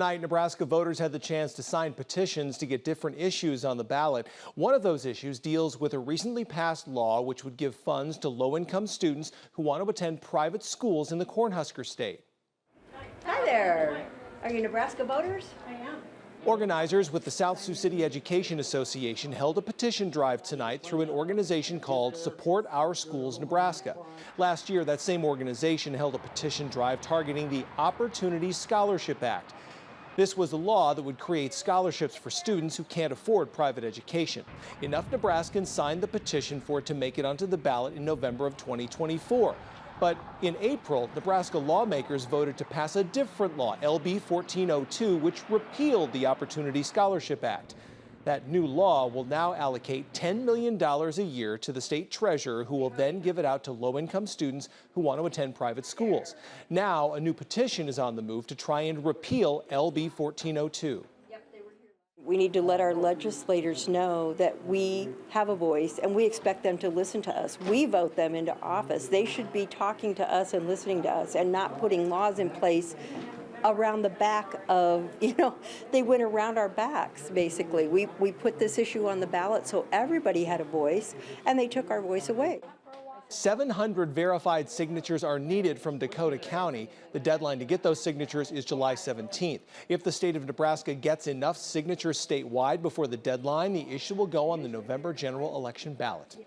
Tonight, Nebraska voters had the chance to sign petitions to get different issues on the ballot. One of those issues deals with a recently passed law which would give funds to low-income students who want to attend private schools in the Cornhusker State. Hi there. Are you Nebraska voters? I am. Organizers with the South Sioux City Education Association held a petition drive tonight through an organization called Support Our Schools Nebraska. Last year, that same organization held a petition drive targeting the Opportunity Scholarship Act. This was a law that would create scholarships for students who can't afford private education. Enough Nebraskans signed the petition for it to make it onto the ballot in November of 2024. But in April, Nebraska lawmakers voted to pass a different law, LB 1402, which repealed the Opportunity Scholarship Act. That new law will now allocate $10 million a year to the state treasurer, who will then give it out to low-income students who want to attend private schools. Now, a new petition is on the move to try and repeal LB 1402. We need to let our legislators know that we have a voice and we expect them to listen to us. We vote them into office. They should be talking to us and listening to us and not putting laws in place around the back of, they went around our backs, basically. We put this issue on the ballot so everybody had a voice, and they took our voice away. 700 verified signatures are needed from Dakota County. The deadline to get those signatures is July 17th. If the state of Nebraska gets enough signatures statewide before the deadline, the issue will go on the November general election ballot.